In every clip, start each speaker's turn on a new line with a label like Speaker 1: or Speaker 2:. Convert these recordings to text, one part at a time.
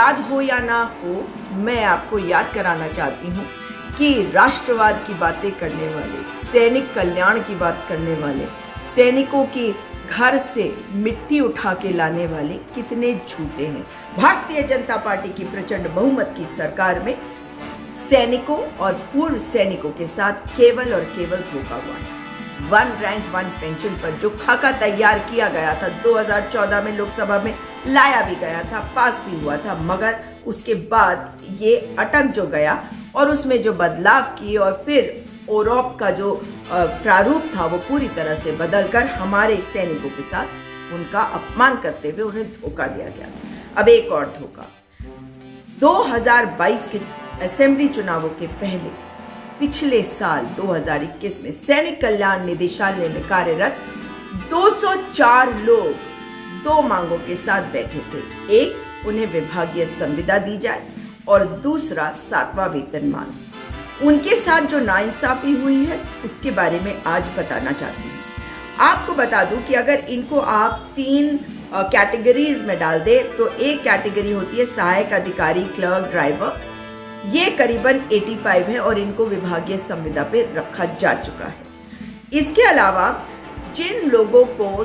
Speaker 1: याद हो या ना हो, मैं आपको याद कराना चाहती हूँ कि राष्ट्रवाद की बातें करने वाले, सैनिक कल्याण की बात करने वाले, सैनिकों की घर से मिट्टी उठा के लाने वाले कितने झूठे हैं। भारतीय जनता पार्टी की प्रचंड बहुमत की सरकार में सैनिकों और पूर्व सैनिकों के साथ केवल और केवल धोखा हुआ है। वन रैंक वन पेंशन पर जो खाका तैयार किया गया था, 2014 में लोकसभा में लाया भी गया था, पास भी हुआ था, मगर उसके बाद ये अटक जो गया और उसमें जो बदलाव किए और फिर ओरॉप का जो प्रारूप था वो पूरी तरह से बदलकर हमारे सैनिकों के साथ उनका अपमान करते हुए उन्हें धोखा दिया गया। अब एक और धोखा, 2022 के असेंबली चुनावों के पहले पिछले साल 2021 में सैनिक कल्याण निदेशालय में कार्यरत 204 लोग दो मांगों के साथ बैठे थे। एक, उन्हें विभागीय संविदा दी जाए और दूसरा 7वां वेतनमान। उनके साथ जो नाइंसाफी हुई है उसके बारे में आज बताना चाहती हूँ। आपको बता दूं कि अगर इनको आप 3 कैटेगरीज में डाल दे तो एक कैटेगरी होती है सहायक अधिकारी, क्लर्क, ड्राइवर। ये करीबन 85 है और इनको विभागीय संविदा पे रखा जा चुका है। इसके अलावा जिन लोगों को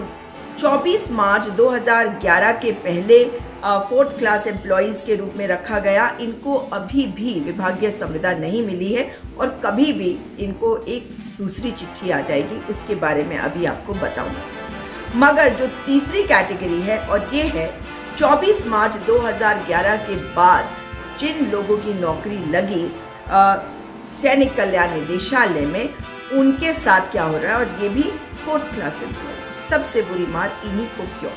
Speaker 1: 24 मार्च 2011 के पहले 4th क्लास एम्प्लॉइज के रूप में रखा गया, इनको अभी भी विभागीय संविदा नहीं मिली है और कभी भी इनको एक दूसरी चिट्ठी आ जाएगी, उसके बारे में अभी आपको बताऊंगा। मगर जो तीसरी कैटेगरी है और ये है 24 मार्च 2011 के बाद जिन लोगों की नौकरी लगी सैनिक कल्याण निदेशालय में, उनके साथ क्या हो रहा है, और ये भी 4th क्लास एम्प्लॉइज। सबसे बुरी मार इन्हीं को क्यों,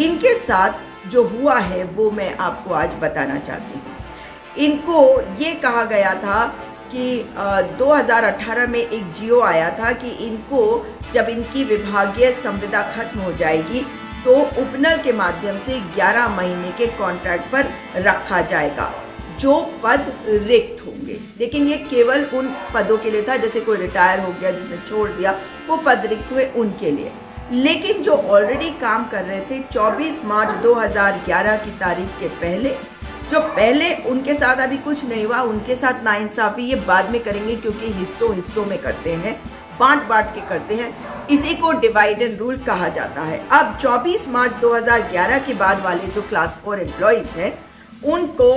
Speaker 1: इनके साथ जो हुआ है वो मैं आपको आज बताना चाहती हूँ। इनको ये कहा गया था कि 2018 में एक जियो आया था कि इनको जब इनकी विभागीय संविदा खत्म हो जाएगी तो उपनल के माध्यम से 11 महीने के कॉन्ट्रैक्ट पर रखा जाएगा जो पद रिक्त होंगे। लेकिन ये केवल उन पदों के लिए था, जैसे कोई रिटायर हो गया, जिसने छोड़ दिया, वो पद रिक्त हुए उनके लिए। लेकिन जो ऑलरेडी काम कर रहे थे 24 मार्च 2011 की तारीख के पहले, जो पहले उनके साथ अभी कुछ नहीं हुआ, उनके साथ नाइंसाफी ये बाद में करेंगे क्योंकि हिस्सों में करते हैं, बांट के करते हैं। इसी को डिवाइड एंड रूल कहा जाता है। अब 24 मार्च 2011 के बाद वाले जो क्लास 4 एम्प्लॉइज हैं उनको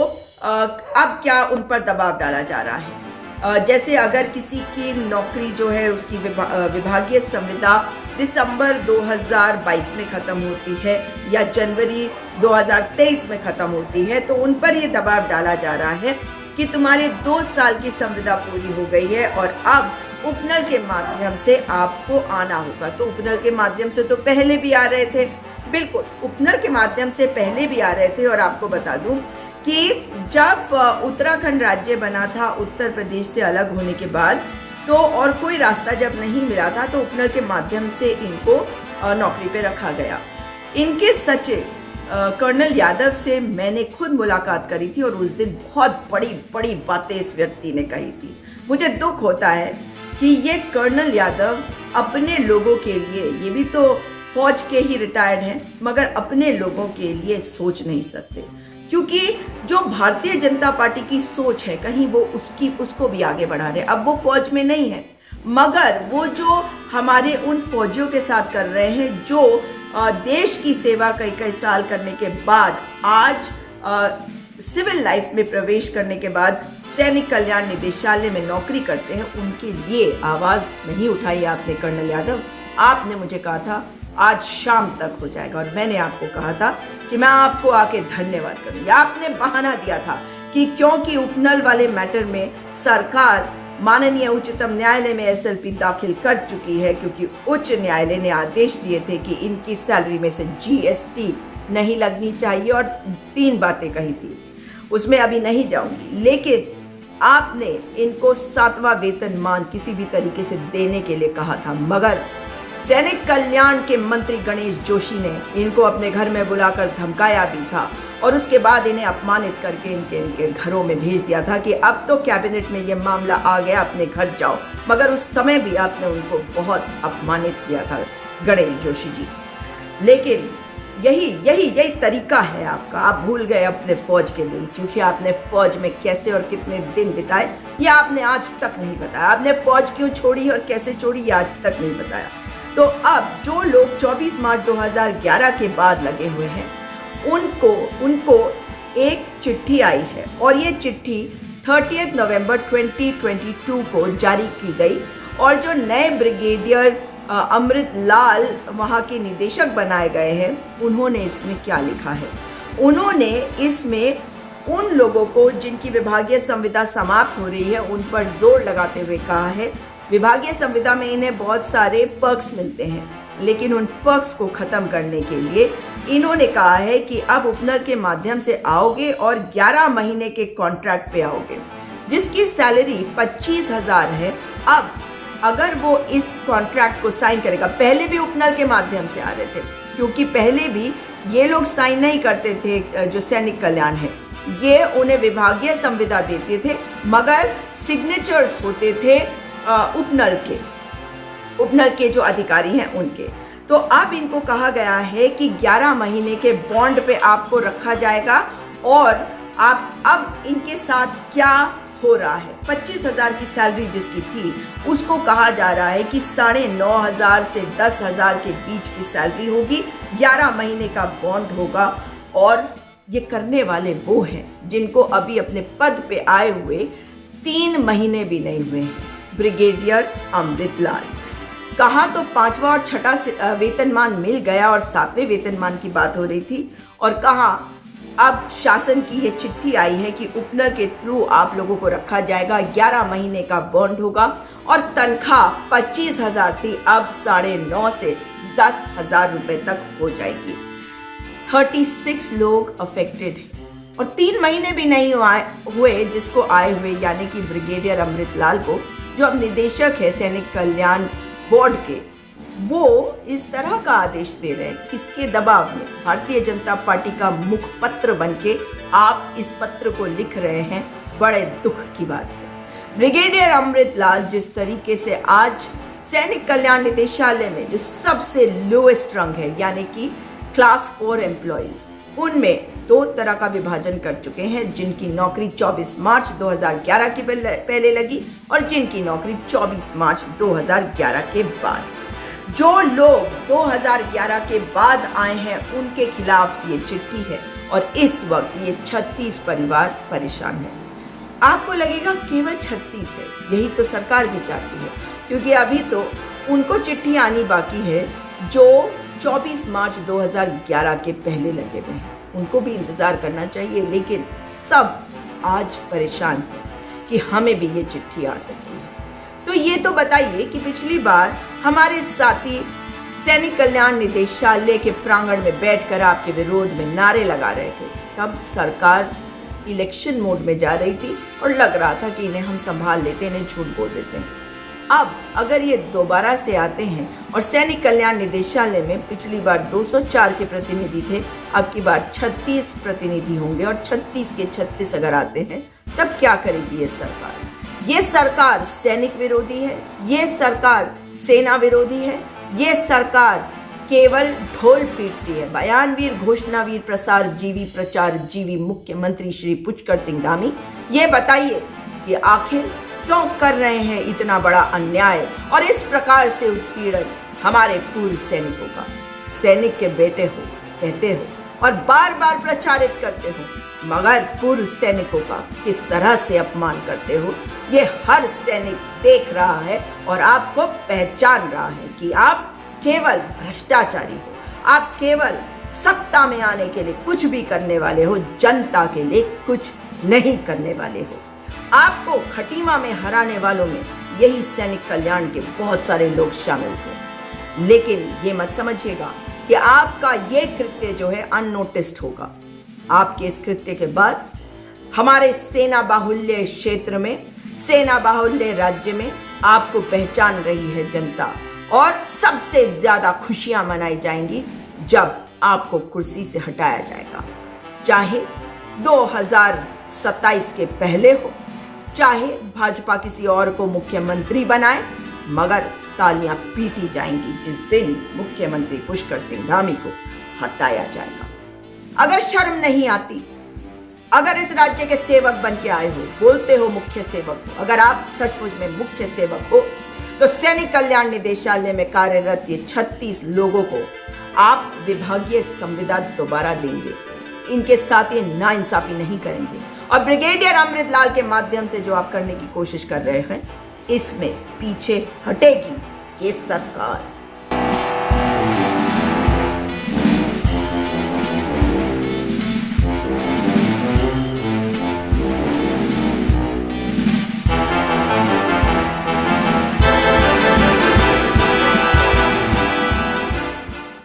Speaker 1: अब क्या उन पर दबाव डाला जा रहा है। जैसे अगर किसी की नौकरी जो है उसकी विभागीय संविदा दिसंबर 2022 में ख़त्म होती है या जनवरी 2023 में ख़त्म होती है तो उन पर ये दबाव डाला जा रहा है कि तुम्हारे 2 साल की संविदा पूरी हो गई है और अब उपनल के माध्यम से आपको आना होगा। तो उपनल के माध्यम से तो पहले भी आ रहे थे, बिल्कुल उपनल के माध्यम से पहले भी आ रहे थे। और आपको बता दूं कि जब उत्तराखंड राज्य बना था उत्तर प्रदेश से अलग होने के बाद, तो और कोई रास्ता जब नहीं मिला था तो उपनल के माध्यम से इनको नौकरी पे रखा गया। इनके सचिव कर्नल यादव से मैंने खुद मुलाकात करी थी और उस दिन बहुत बड़ी बातें इस व्यक्ति ने कही थी। मुझे दुख होता है कि ये कर्नल यादव अपने लोगों के लिए, ये भी तो फौज के ही रिटायर्ड हैं, मगर अपने लोगों के लिए सोच नहीं सकते, क्योंकि जो भारतीय जनता पार्टी की सोच है कहीं वो उसको भी आगे बढ़ा रहे। अब वो फौज में नहीं है, मगर वो जो हमारे उन फौजियों के साथ कर रहे हैं जो देश की सेवा कई साल करने के बाद आज सिविल लाइफ में प्रवेश करने के बाद सैनिक कल्याण निदेशालय में नौकरी करते हैं, उनके लिए आवाज़ नहीं उठाई आपने कर्नल यादव। आपने मुझे कहा था आज शाम तक हो जाएगा और मैंने आपको कहा था कि मैं आपको आके धन्यवाद करूँगी। आपने बहाना दिया था कि क्योंकि उपनल वाले मैटर में सरकार माननीय उच्चतम न्यायालय में एसएलपी दाखिल कर चुकी है, क्योंकि उच्च न्यायालय ने आदेश दिए थे कि इनकी सैलरी में से जीएसटी नहीं लगनी चाहिए और 3 बातें कही थी, उसमें अभी नहीं जाऊंगी। लेकिन आपने इनको 7वां वेतनमान किसी भी तरीके से देने के लिए कहा था, मगर सैनिक कल्याण के मंत्री गणेश जोशी ने इनको अपने घर में बुलाकर धमकाया भी था और उसके बाद इन्हें अपमानित करके इनके घरों में भेज दिया था कि अब तो कैबिनेट में ये मामला आ गया, अपने घर जाओ। मगर उस समय भी आपने उनको बहुत अपमानित किया था गणेश जोशी जी। लेकिन यही तरीका है आपका। आप भूल गए अपने फौज के दिन, क्योंकि आपने फौज में कैसे और कितने दिन बिताए ये आपने आज तक नहीं बताया। आपने फौज क्यों छोड़ी और कैसे छोड़ी ये आज तक नहीं बताया। तो अब जो लोग 24 मार्च 2011 के बाद लगे हुए हैं उनको एक चिट्ठी आई है, और ये चिट्ठी 30 नवंबर 2022 को जारी की गई। और जो नए ब्रिगेडियर अमृत लाल वहाँ के निदेशक बनाए गए हैं, उन्होंने इसमें क्या लिखा है। उन्होंने इसमें उन लोगों को जिनकी विभागीय संविदा समाप्त हो रही है उन पर जोर लगाते हुए कहा है। विभागीय संविदा में इन्हें बहुत सारे पर्क्स मिलते हैं, लेकिन उन पर्क्स को ख़त्म करने के लिए इन्होंने कहा है कि अब उपनल के माध्यम से आओगे और 11 महीने के कॉन्ट्रैक्ट पे आओगे, जिसकी सैलरी 25,000 है। अब अगर वो इस कॉन्ट्रैक्ट को साइन करेगा, पहले भी उपनल के माध्यम से आ रहे थे, क्योंकि पहले भी ये लोग साइन नहीं करते थे। जो सैनिक कल्याण है ये उन्हें विभागीय संविदा देते थे, मगर सिग्नेचर्स होते थे उपनल के जो अधिकारी हैं उनके। तो अब इनको कहा गया है कि 11 महीने के बॉन्ड पे आपको रखा जाएगा। और आप अब इनके साथ क्या हो रहा है, 25,000 की सैलरी जिसकी थी उसको कहा जा रहा है कि 9,500 से 10,000 के बीच की सैलरी होगी, 11 महीने का बॉन्ड होगा। और ये करने वाले वो हैं जिनको अभी अपने पद पे आए हुए 3 महीने भी नहीं हुए हैं। ब्रिगेडियर अमृत लाल, कहाँ तो 5वां और 6ठा वेतनमान मिल गया और 7वें वेतनमान की बात हो रही थी, और कहाँ अब शासन की ये चिट्ठी आई है कि उपनल के थ्रू आप लोगों को रखा जाएगा, 11 महीने का बॉन्ड होगा और तनख्वाह 25,000 थी, अब 9.5 से 10,000 रुपए तक हो जाएगी। 36 लोग अफेक्टेड हैं और 3 महीने भी नहीं हुए जिसको आए हुए, यानी कि ब्रिगेडियर अमृत लाल को, जो अब निदेशक है सैनिक कल्याण बोर्ड के, वो इस तरह का आदेश दे रहे हैं। किसके दबाव में? भारतीय जनता पार्टी का मुखपत्र बनके आप इस पत्र को लिख रहे हैं, बड़े दुख की बात है। ब्रिगेडियर अमृत लाल जिस तरीके से आज सैनिक कल्याण निदेशालय में जो सबसे लोएस्ट रंग है, यानी कि क्लास 4 एम्प्लॉइज, उनमें 2 तरह का विभाजन कर चुके हैं, जिनकी नौकरी 24 मार्च 2011 के पहले लगी और जिनकी नौकरी 24 मार्च 2011 के बाद। जो लोग 2011 के बाद आए हैं उनके खिलाफ ये चिट्ठी है, और इस वक्त ये 36 परिवार परेशान हैं। आपको लगेगा केवल 36 है, यही तो सरकार भी चाहती है, क्योंकि अभी तो उनको चिट्ठी आनी बाकी है जो 24 मार्च 2011 के पहले लगे हुए हैं। उनको भी इंतज़ार करना चाहिए, लेकिन सब आज परेशान हैं कि हमें भी ये चिट्ठी आ सकती है। तो ये तो बताइए कि पिछली बार हमारे साथी सैनिक कल्याण निदेशालय के प्रांगण में बैठकर आपके विरोध में नारे लगा रहे थे, तब सरकार इलेक्शन मोड में जा रही थी और लग रहा था कि इन्हें हम संभाल लेते हैं, इन्हें झूठ बोल देते हैं। अब अगर ये दोबारा से आते हैं और सैनिक कल्याण निदेशालय में पिछली बार 204 के प्रतिनिधि थे, अब की बार 36 प्रतिनिधि होंगे, और 36 के 36 अगर आते हैं तब क्या करेगी ये सरकार? ये सरकार सैनिक विरोधी है, ये सरकार सेना विरोधी है, ये सरकार केवल ढोल पीटती है। बयानवीर, घोषणावीर, प्रसार जीवी, प्रचार जीवी मुख्यमंत्री श्री पुष्कर सिंह धामी, ये बताइए कि आखिर क्यों कर रहे हैं इतना बड़ा अन्याय और इस प्रकार से उत्पीड़न हमारे पूर्व सैनिकों का? सैनिक के बेटे हो कहते हो और बार बार प्रचारित करते हो, मगर पूर्व सैनिकों का किस तरह से अपमान करते हो ये हर सैनिक देख रहा है और आपको पहचान रहा है कि आप केवल भ्रष्टाचारी हो, आप केवल सत्ता में आने के लिए कुछ भी करने वाले हो, जनता के लिए कुछ नहीं करने वाले हो। आपको खटीमा में हराने वालों में यही सैनिक कल्याण के बहुत सारे लोग शामिल थे, लेकिन ये मत समझिएगा कि आपका ये कृत्य जो है अननोटिस्ड होगा। आपके इस कृत्य के बाद हमारे सेना बाहुल्य क्षेत्र में, सेना बाहुल्य राज्य में आपको पहचान रही है जनता, और सबसे ज्यादा खुशियां मनाई जाएंगी जब आपको कुर्सी से हटाया जाएगा, चाहे 2027 के पहले हो, चाहे भाजपा किसी और को मुख्यमंत्री बनाए, मगर तालियां पीटी जाएंगी जिस दिन मुख्यमंत्री पुष्कर सिंह धामी को हटाया जाएगा। अगर शर्म नहीं आती, अगर इस राज्य के सेवक बन के आए हो, बोलते हो मुख्य सेवक हो, अगर आप सचमुच में मुख्य सेवक हो तो सैनिक कल्याण निदेशालय में कार्यरत ये 36 लोगों को आप विभागीय संविदा दोबारा देंगे। इनके साथ ये नाइंसाफी नहीं करेंगे। और ब्रिगेडियर अमृतलाल के माध्यम से जो आप करने की कोशिश कर रहे हैं, इसमें पीछे हटेगी ये सरकार।